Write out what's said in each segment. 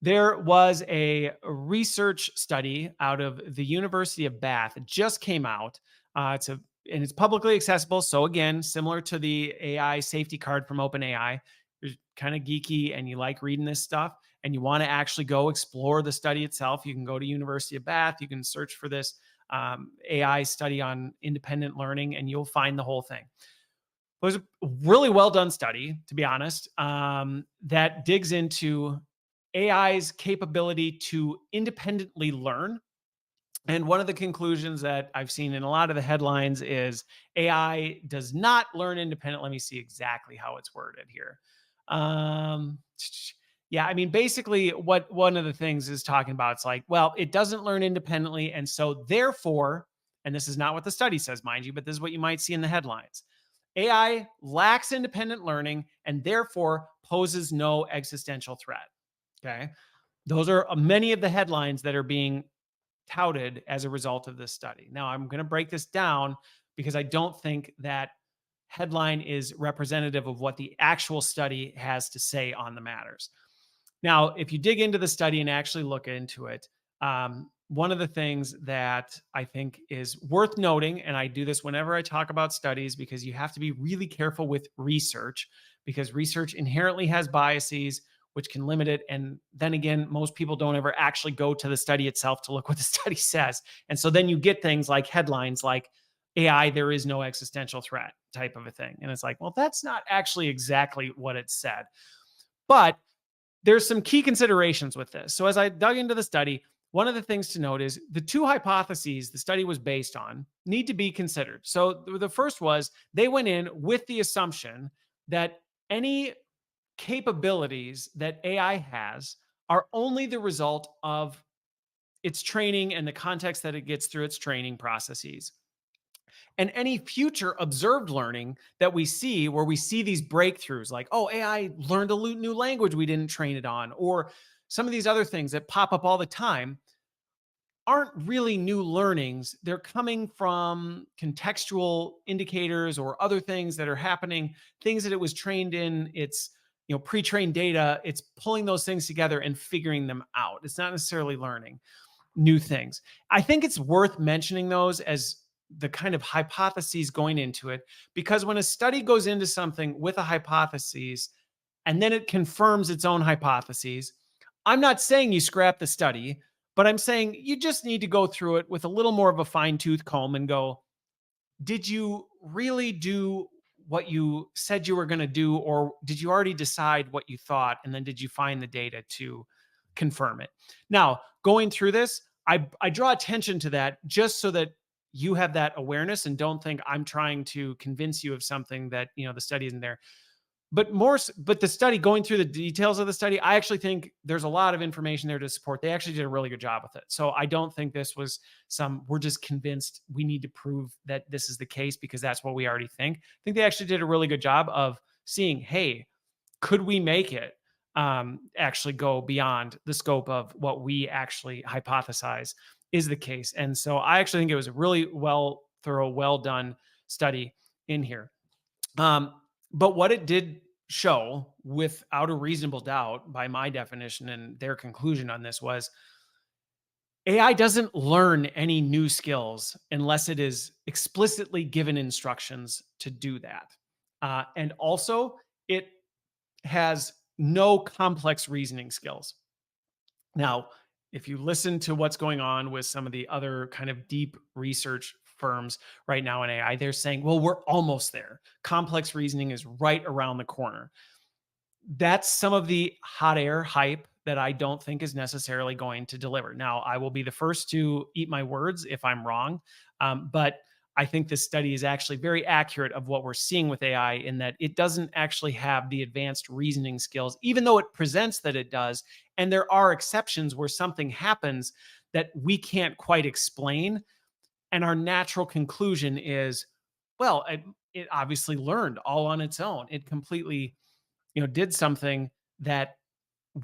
There was a research study out of the University of Bath. It just came out. And it's publicly accessible. So again, similar to the AI safety card from OpenAI, you're kind of geeky and you like reading this stuff, and you want to actually go explore the study itself. You can go to University of Bath. You can search for this AI study on independent learning, and you'll find the whole thing. It was a really well done study, to be honest, that digs into AI's capability to independently learn. And one of the conclusions that I've seen in a lot of the headlines is AI does not learn independent. Let me see exactly how it's worded here. Um, yeah, I mean, basically, what one of the things is talking about, it's like, well, it doesn't learn independently. And so, therefore, and this is not what the study says, mind you, but this is what you might see in the headlines. AI lacks independent learning and therefore poses no existential threat. Okay. Those are many of the headlines that are being touted as a result of this study. Now, I'm going to break this down because I don't think that headline is representative of what the actual study has to say on the matters. Now, if you dig into the study and actually look into it, one of the things that I think is worth noting, and I do this whenever I talk about studies because you have to be really careful with research because research inherently has biases, which can limit it. And then again, most people don't ever actually go to the study itself to look what the study says. And so then you get things like headlines like AI, there is no existential threat type of a thing. And it's like, well, that's not actually exactly what it said. But there's some key considerations with this. So as I dug into the study, one of the things to note is the two hypotheses the study was based on need to be considered. So the first was they went in with the assumption that any capabilities that AI has are only the result of its training and the context that it gets through its training processes. And any future observed learning that we see, where we see these breakthroughs, like, oh, AI learned a new language we didn't train it on, or some of these other things that pop up all the time, aren't really new learnings. They're coming from contextual indicators or other things that are happening, things that it was trained in. It's pre-trained data. It's pulling those things together and figuring them out. It's not necessarily learning new things. I think it's worth mentioning those as the kind of hypotheses going into it, because when a study goes into something with a hypothesis and then it confirms its own hypotheses, I'm not saying you scrap the study, but I'm saying you just need to go through it with a little more of a fine tooth comb and go, did you really do what you said you were going to do? Or did you already decide what you thought? And then did you find the data to confirm it? Now, going through this, I draw attention to that just so that you have that awareness and don't think I'm trying to convince you of something that, the study isn't there. But the study, going through the details of the study, I actually think there's a lot of information there to support. They actually did a really good job with it. So I don't think this was we're just convinced we need to prove that this is the case because that's what we already think. I think they actually did a really good job of seeing, hey, could we make it actually go beyond the scope of what we actually hypothesize is the case? And so I actually think it was a really thorough, well done study in here. But what it did show, without a reasonable doubt, by my definition and their conclusion on this, was AI doesn't learn any new skills unless it is explicitly given instructions to do that. And also, it has no complex reasoning skills. Now, if you listen to what's going on with some of the other kind of deep research firms right now in AI, they're saying, well, we're almost there. Complex reasoning is right around the corner. That's some of the hot air hype that I don't think is necessarily going to deliver. Now, I will be the first to eat my words if I'm wrong, but I think this study is actually very accurate of what we're seeing with AI in that it doesn't actually have the advanced reasoning skills, even though it presents that it does. And there are exceptions where something happens that we can't quite explain. And our natural conclusion is, well, it obviously learned all on its own. It completely, did something that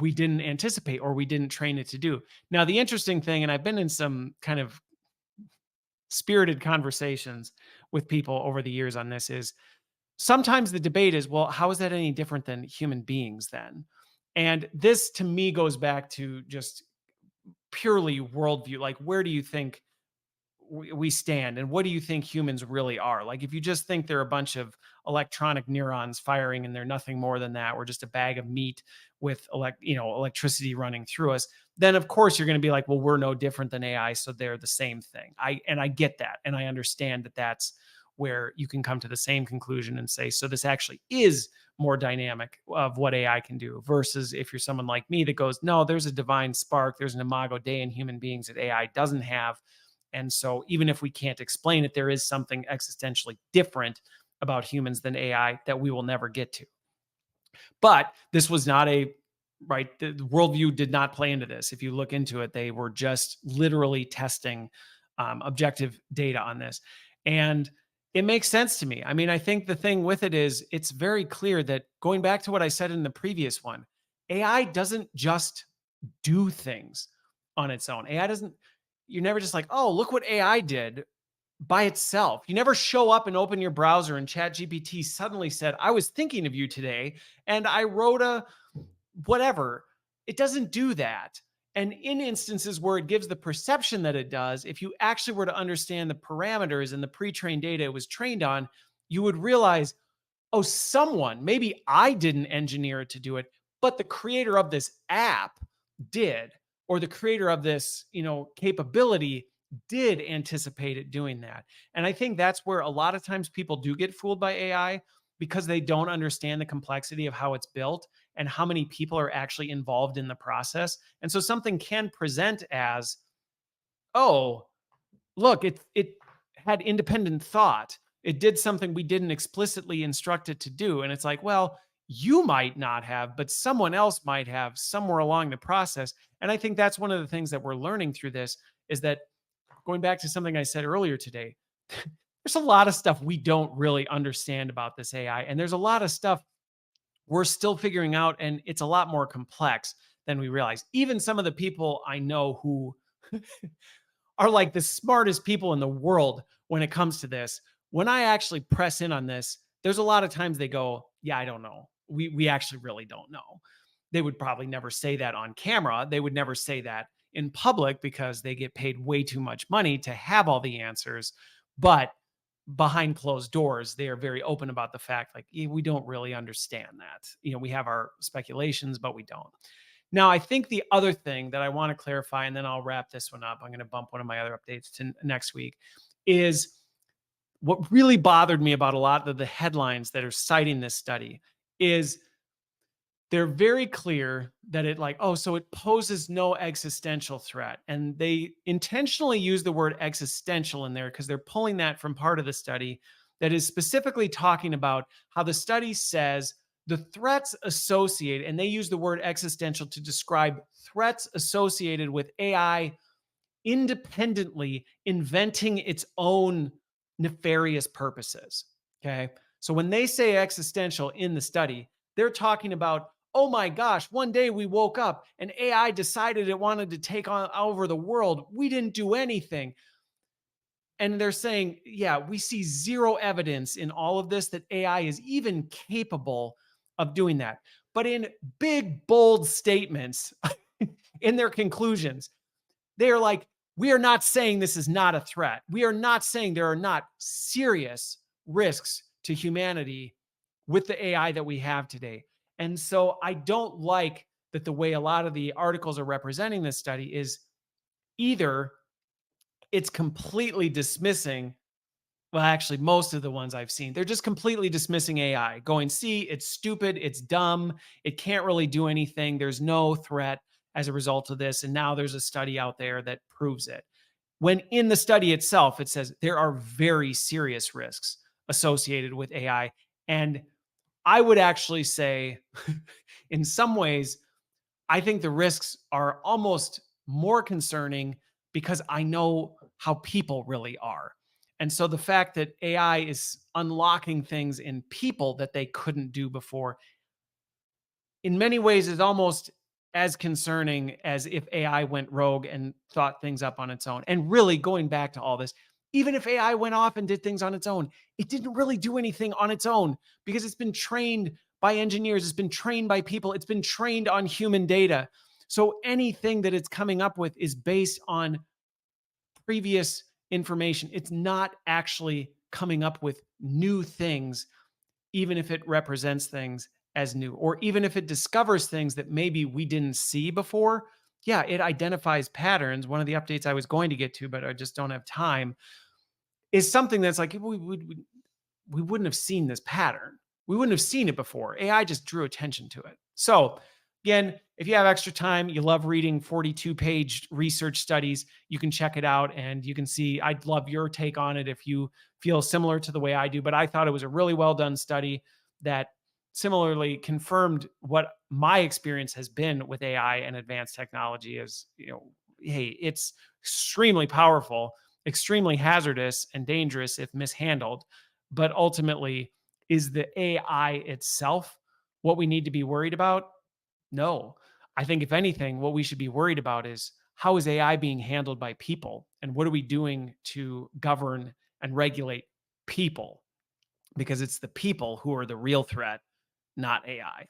we didn't anticipate or we didn't train it to do. Now, the interesting thing, and I've been in some kind of spirited conversations with people over the years on this, is sometimes the debate is, well, how is that any different than human beings then? And this to me goes back to just purely worldview. Like, where do you think we stand, and what do you think humans really are? Like, if you just think they're a bunch of electronic neurons firing and they're nothing more than that, we're just a bag of meat with electricity running through us, then of course you're going to be like, well, we're no different than AI, so they're the same thing. I get that, and I understand that that's where you can come to the same conclusion and say, so this actually is more dynamic of what AI can do, versus if you're someone like me that goes, no, there's a divine spark, there's an imago Dei in human beings that AI doesn't have. And so even if we can't explain it, there is something existentially different about humans than AI that we will never get to. But this was not a right. The worldview did not play into this. If you look into it, they were just literally testing objective data on this. And it makes sense to me. I mean, I think the thing with it is it's very clear that, going back to what I said in the previous one, AI doesn't just do things on its own. AI doesn't, you're never just like, oh, look what AI did by itself. You never show up and open your browser and ChatGPT suddenly said, I was thinking of you today and I wrote a whatever. It doesn't do that. And in instances where it gives the perception that it does, if you actually were to understand the parameters and the pre-trained data it was trained on, you would realize, oh, someone, maybe I didn't engineer it to do it, but the creator of this app did, or the creator of this, capability did anticipate it doing that. And I think that's where a lot of times people do get fooled by AI, because they don't understand the complexity of how it's built and how many people are actually involved in the process. And so something can present as, oh, look, it had independent thought. It did something we didn't explicitly instruct it to do. And it's like, well, you might not have, but someone else might have somewhere along the process. And I think that's one of the things that we're learning through this, is that, going back to something I said earlier today, there's a lot of stuff we don't really understand about this AI. And there's a lot of stuff we're still figuring out. And it's a lot more complex than we realize. Even some of the people I know who are like the smartest people in the world when it comes to this, when I actually press in on this, there's a lot of times they go, yeah, I don't know. We actually really don't know. They would probably never say that on camera. They would never say that in public because they get paid way too much money to have all the answers. But behind closed doors, they are very open about the fact, like, we don't really understand that. We have our speculations, but we don't. Now, I think the other thing that I want to clarify, and then I'll wrap this one up, I'm going to bump one of my other updates to next week, is what really bothered me about a lot of the headlines that are citing this study is they're very clear that so it poses no existential threat. And they intentionally use the word existential in there because they're pulling that from part of the study that is specifically talking about how the study says the threats associated, and they use the word existential to describe threats associated with AI independently inventing its own nefarious purposes. Okay. So when they say existential in the study, they're talking about, oh my gosh, one day we woke up and AI decided it wanted to take on over the world. We didn't do anything. And they're saying, yeah, we see zero evidence in all of this that AI is even capable of doing that. But in big, bold statements in their conclusions, they are like, we are not saying this is not a threat. We are not saying there are not serious risks to humanity with the AI that we have today. And so I don't like that the way a lot of the articles are representing this study is either it's completely dismissing, well, actually, most of the ones I've seen, they're just completely dismissing AI, going, see, it's stupid, it's dumb, it can't really do anything. There's no threat as a result of this. And now there's a study out there that proves it. When in the study itself, it says there are very serious risks associated with AI. And I would actually say, in some ways, I think the risks are almost more concerning because I know how people really are. And so the fact that AI is unlocking things in people that they couldn't do before, in many ways, is almost as concerning as if AI went rogue and thought things up on its own. And really, going back to all this, even if AI went off and did things on its own, it didn't really do anything on its own because it's been trained by engineers, it's been trained by people, it's been trained on human data. So anything that it's coming up with is based on previous information. It's not actually coming up with new things, even if it represents things as new, or even if it discovers things that maybe we didn't see before. Yeah, it identifies patterns. One of the updates I was going to get to, but I just don't have time, is something that's like we wouldn't have seen this pattern. We wouldn't have seen it before. AI just drew attention to it. So, again, if you have extra time, you love reading 42-page research studies, you can check it out and you can see. I'd love your take on it if you feel similar to the way I do. But I thought it was a really well done study that similarly confirmed what my experience has been with AI and advanced technology is, hey, it's extremely powerful, extremely hazardous and dangerous if mishandled. But ultimately, is the AI itself what we need to be worried about? No. I think if anything, what we should be worried about is how is AI being handled by people? And what are we doing to govern and regulate people? Because it's the people who are the real threat, not AI.